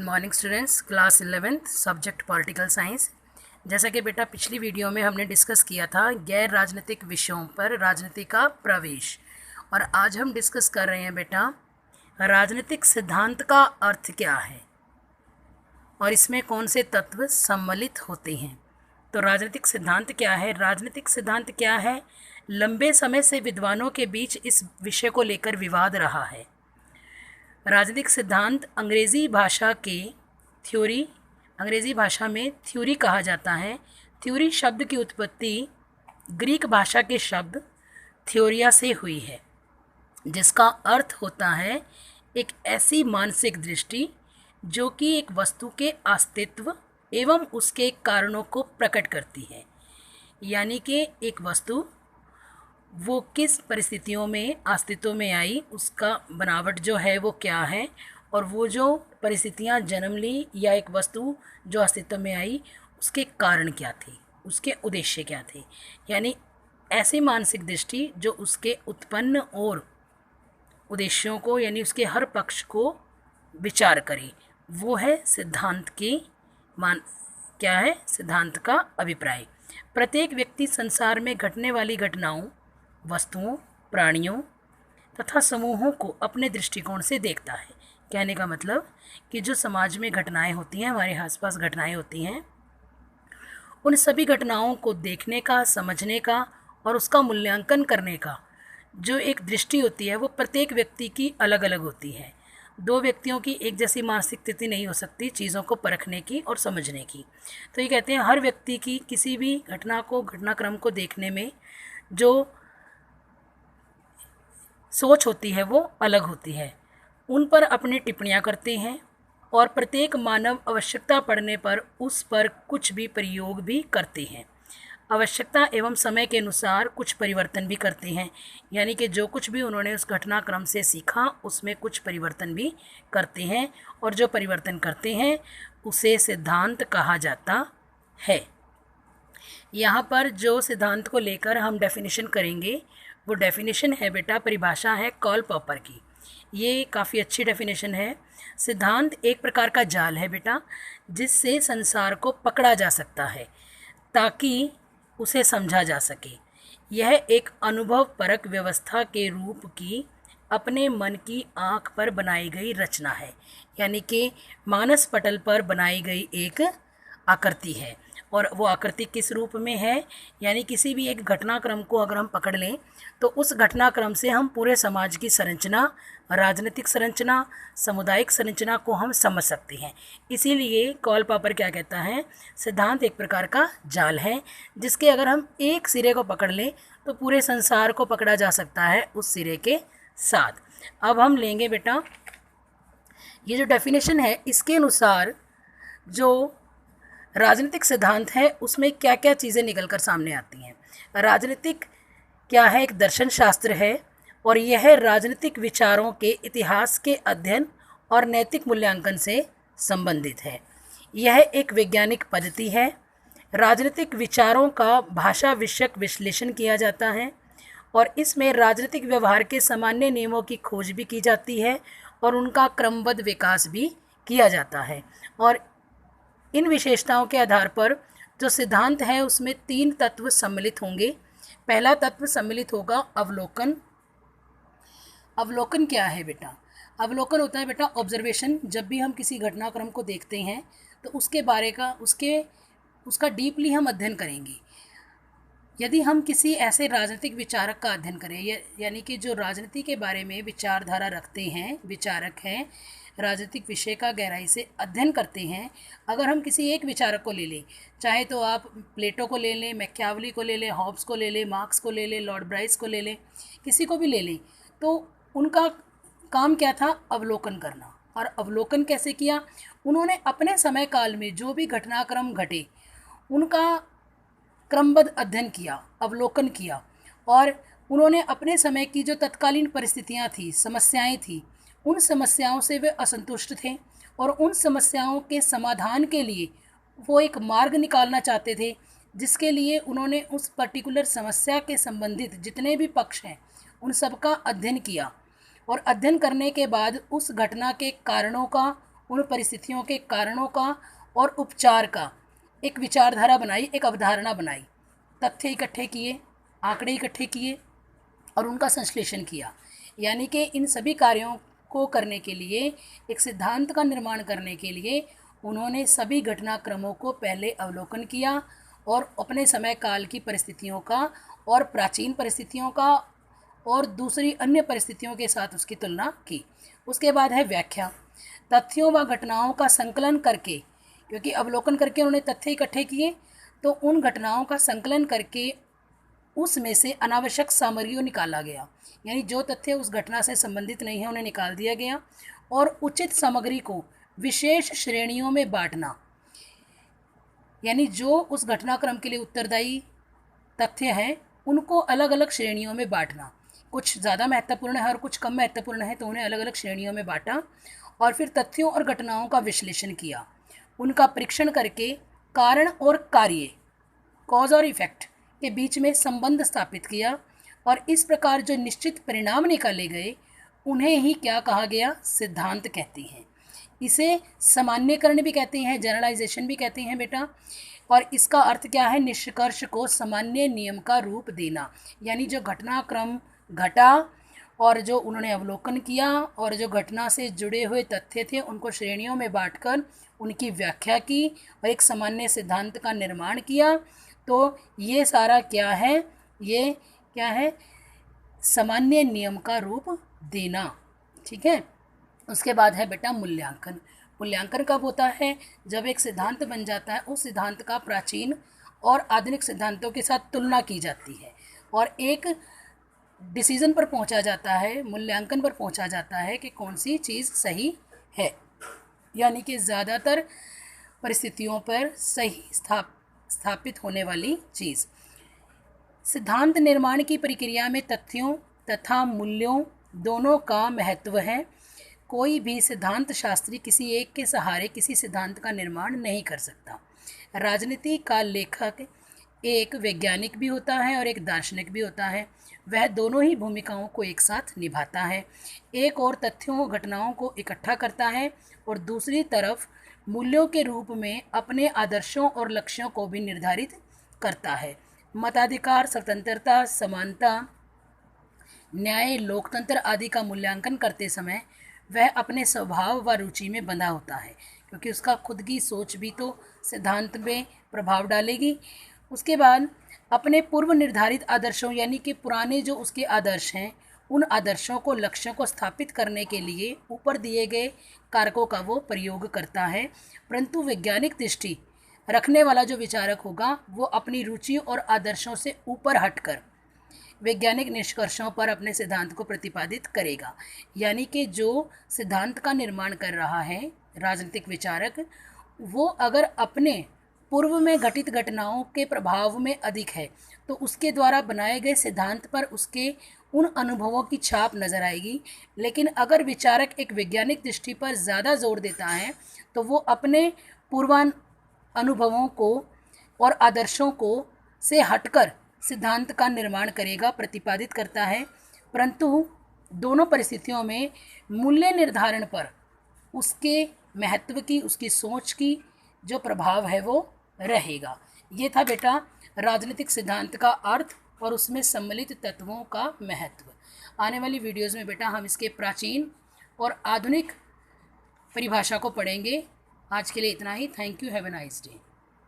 Morning students, class 11th subject political science. जैसा कि बेटा पिछली वीडियो में हमने डिस्कस किया था गैर राजनीतिक विषयों पर राजनीति का प्रवेश, और आज हम डिस्कस कर रहे हैं बेटा राजनीतिक सिद्धांत का अर्थ क्या है और इसमें कौन से तत्व सम्मिलित होते हैं। तो राजनीतिक सिद्धांत क्या है? राजनीतिक सिद्धांत क्या है? लंबे समय से विद्वानों के बीच इस विषय को लेकर विवाद रहा है। राजनीतिक सिद्धांत अंग्रेज़ी भाषा में थ्योरी कहा जाता है। थ्योरी शब्द की उत्पत्ति ग्रीक भाषा के शब्द थ्योरिया से हुई है, जिसका अर्थ होता है एक ऐसी मानसिक दृष्टि जो कि एक वस्तु के अस्तित्व एवं उसके कारणों को प्रकट करती है। यानी कि एक वस्तु वो किस परिस्थितियों में अस्तित्व में आई, उसका बनावट जो है वो क्या है, और वो जो परिस्थितियां जन्म ली या एक वस्तु जो अस्तित्व में आई उसके कारण क्या थे, उसके उद्देश्य क्या थे। यानी ऐसी मानसिक दृष्टि जो उसके उत्पन्न और उद्देश्यों को यानी उसके हर पक्ष को विचार करे, वो है सिद्धांत की क्या है? सिद्धांत का अभिप्राय। प्रत्येक व्यक्ति संसार में घटने वाली घटनाओं, वस्तुओं, प्राणियों तथा समूहों को अपने दृष्टिकोण से देखता है। कहने का मतलब कि जो समाज में घटनाएं होती हैं, हमारे आसपास घटनाएं होती हैं, उन सभी घटनाओं को देखने का, समझने का और उसका मूल्यांकन करने का जो एक दृष्टि होती है वो प्रत्येक व्यक्ति की अलग अलग होती है। दो व्यक्तियों की एक जैसी मानसिक स्थिति नहीं हो सकती चीज़ों को परखने की और समझने की। तो ये कहते हैं हर व्यक्ति की किसी भी घटनाक्रम को देखने में जो सोच होती है वो अलग होती है। उन पर अपनी टिप्पणियां करते हैं और प्रत्येक मानव आवश्यकता पड़ने पर उस पर कुछ भी प्रयोग भी करते हैं। आवश्यकता एवं समय के अनुसार कुछ परिवर्तन भी करते हैं। यानी कि जो कुछ भी उन्होंने उस घटनाक्रम से सीखा उसमें कुछ परिवर्तन भी करते हैं, और जो परिवर्तन करते हैं उसे सिद्धांत कहा जाता है। यहाँ पर जो सिद्धांत को लेकर हम डेफिनेशन करेंगे वो डेफिनेशन है बेटा, परिभाषा है कार्ल पॉपर की। ये काफ़ी अच्छी डेफिनेशन है। सिद्धांत एक प्रकार का जाल है बेटा, जिससे संसार को पकड़ा जा सकता है ताकि उसे समझा जा सके। यह एक अनुभव परक व्यवस्था के रूप की अपने मन की आँख पर बनाई गई रचना है। यानी कि मानस पटल पर बनाई गई एक आकृति है, और वो आकृति किस रूप में है? यानी किसी भी एक घटनाक्रम को अगर हम पकड़ लें तो उस घटनाक्रम से हम पूरे समाज की संरचना, राजनीतिक संरचना, सामुदायिक संरचना को हम समझ सकते हैं। इसीलिए कार्ल पॉपर क्या कहता है? सिद्धांत एक प्रकार का जाल है जिसके अगर हम एक सिरे को पकड़ लें तो पूरे संसार को पकड़ा जा सकता है उस सिरे के साथ। अब हम लेंगे बेटा ये जो डेफिनेशन है, इसके अनुसार जो राजनीतिक सिद्धांत है उसमें क्या क्या चीज़ें निकलकर सामने आती हैं। राजनीतिक क्या है? एक दर्शन शास्त्र है, और यह राजनीतिक विचारों के इतिहास के अध्ययन और नैतिक मूल्यांकन से संबंधित है। यह एक वैज्ञानिक पद्धति है। राजनीतिक विचारों का भाषा विषयक विश्लेषण किया जाता है, और इसमें राजनीतिक व्यवहार के सामान्य नियमों की खोज भी की जाती है और उनका क्रमबद्ध विकास भी किया जाता है। और इन विशेषताओं के आधार पर जो सिद्धांत है उसमें 3 तत्व सम्मिलित होंगे। पहला तत्व सम्मिलित होगा अवलोकन। अवलोकन क्या है बेटा? अवलोकन होता है बेटा ऑब्जर्वेशन। जब भी हम किसी घटनाक्रम को देखते हैं तो उसके बारे का उसका डीपली हम अध्ययन करेंगे। यदि हम किसी ऐसे राजनीतिक विचारक का अध्ययन करें, यानी कि जो राजनीति के बारे में विचारधारा रखते हैं, विचारक हैं, राजनीतिक विषय का गहराई से अध्ययन करते हैं। अगर हम किसी एक विचारक को ले लें, चाहे तो आप प्लेटो को ले लें, मैकियावेली को ले लें, हॉब्स को ले लें, मार्क्स को ले लें, लॉर्ड ब्राइस को ले लें, किसी को भी ले लें, तो उनका काम क्या था? अवलोकन करना। और अवलोकन कैसे किया? उन्होंने अपने समय काल में जो भी घटनाक्रम घटे उनका क्रमबद्ध अध्ययन किया, अवलोकन किया, और उन्होंने अपने समय की जो तत्कालीन परिस्थितियाँ थी, समस्याएं थी, उन समस्याओं से वे असंतुष्ट थे और उन समस्याओं के समाधान के लिए वो एक मार्ग निकालना चाहते थे, जिसके लिए उन्होंने उस पर्टिकुलर समस्या के संबंधित जितने भी पक्ष हैं उन सब का अध्ययन किया, और अध्ययन करने के बाद उस घटना के कारणों का उन परिस्थितियों के कारणों का और उपचार का एक विचारधारा बनाई, एक अवधारणा बनाई। तथ्य इकट्ठे किए, आंकड़े इकट्ठे किए और उनका संश्लेषण किया। यानी कि इन सभी कार्यों को करने के लिए, एक सिद्धांत का निर्माण करने के लिए उन्होंने सभी घटनाक्रमों को पहले अवलोकन किया और अपने समय काल की परिस्थितियों का और प्राचीन परिस्थितियों का और दूसरी अन्य परिस्थितियों के साथ उसकी तुलना की। उसके बाद है व्याख्या। तथ्यों व घटनाओं का संकलन करके, क्योंकि अवलोकन करके उन्होंने तथ्य इकट्ठे किए, तो उन घटनाओं का संकलन करके उसमें से अनावश्यक सामग्रियों निकाला गया। यानी जो तथ्य उस घटना से संबंधित नहीं है उन्हें निकाल दिया गया और उचित सामग्री को विशेष श्रेणियों में बांटना। यानी जो उस घटनाक्रम के लिए उत्तरदायी तथ्य हैं उनको अलग अलग श्रेणियों में बांटना। कुछ ज़्यादा महत्वपूर्ण है और कुछ कम महत्वपूर्ण है, तो उन्हें अलग अलग श्रेणियों में बांटा और फिर तथ्यों और घटनाओं का विश्लेषण किया, उनका परीक्षण करके कारण और कार्य, कॉज और इफेक्ट के बीच में संबंध स्थापित किया और इस प्रकार जो निश्चित परिणाम निकाले गए उन्हें ही क्या कहा गया? सिद्धांत कहते हैं। इसे सामान्यकरण भी कहते हैं, जनरलाइजेशन भी कहते हैं बेटा। और इसका अर्थ क्या है? निष्कर्ष को सामान्य नियम का रूप देना। यानी जो घटनाक्रम घटा और जो उन्होंने अवलोकन किया और जो घटना से जुड़े हुए तथ्य थे उनको श्रेणियों में बांटकर उनकी व्याख्या की और एक सामान्य सिद्धांत का निर्माण किया। तो ये सारा क्या है? ये क्या है? सामान्य नियम का रूप देना। ठीक है। उसके बाद है बेटा मूल्यांकन। मूल्यांकन कब होता है? जब एक सिद्धांत बन जाता है, उस सिद्धांत का प्राचीन और आधुनिक सिद्धांतों के साथ तुलना की जाती है और एक डिसीजन पर पहुंचा जाता है, मूल्यांकन पर पहुंचा जाता है कि कौन सी चीज़ सही है। यानी कि ज़्यादातर परिस्थितियों पर सही स्थापित होने वाली चीज़। सिद्धांत निर्माण की प्रक्रिया में तथ्यों तथा मूल्यों दोनों का महत्व है। कोई भी सिद्धांत शास्त्री किसी एक के सहारे किसी सिद्धांत का निर्माण नहीं कर सकता। राजनीति का लेखक एक वैज्ञानिक भी होता है और एक दार्शनिक भी होता है। वह दोनों ही भूमिकाओं को एक साथ निभाता है। एक और तथ्यों और घटनाओं को इकट्ठा करता है और दूसरी तरफ मूल्यों के रूप में अपने आदर्शों और लक्ष्यों को भी निर्धारित करता है। मताधिकार, स्वतंत्रता, समानता, न्याय, लोकतंत्र आदि का मूल्यांकन करते समय वह अपने स्वभाव व रुचि में बंधा होता है, क्योंकि उसका खुद की सोच भी तो सिद्धांत में प्रभाव डालेगी। उसके बाद अपने पूर्व निर्धारित आदर्शों, यानी कि पुराने जो उसके आदर्श हैं, उन आदर्शों को, लक्ष्यों को स्थापित करने के लिए ऊपर दिए गए कारकों का वो प्रयोग करता है। परंतु वैज्ञानिक दृष्टि रखने वाला जो विचारक होगा वो अपनी रुचि और आदर्शों से ऊपर हटकर वैज्ञानिक निष्कर्षों पर अपने सिद्धांत को प्रतिपादित करेगा। यानी कि जो सिद्धांत का निर्माण कर रहा है राजनीतिक विचारक, वो अगर अपने पूर्व में घटित घटनाओं के प्रभाव में अधिक है तो उसके द्वारा बनाए गए सिद्धांत पर उसके उन अनुभवों की छाप नज़र आएगी। लेकिन अगर विचारक एक वैज्ञानिक दृष्टि पर ज़्यादा जोर देता है तो वो अपने पूर्वान अनुभवों को और आदर्शों को से हटकर सिद्धांत का निर्माण करेगा, प्रतिपादित करता है। परंतु दोनों परिस्थितियों में मूल्य निर्धारण पर उसके महत्व की, उसकी सोच की जो प्रभाव है वो रहेगा। ये था बेटा राजनीतिक सिद्धांत का अर्थ और उसमें सम्मिलित तत्वों का महत्व। आने वाली वीडियोज़ में बेटा हम इसके प्राचीन और आधुनिक परिभाषा को पढ़ेंगे। आज के लिए इतना ही। Thank you. Have a nice day.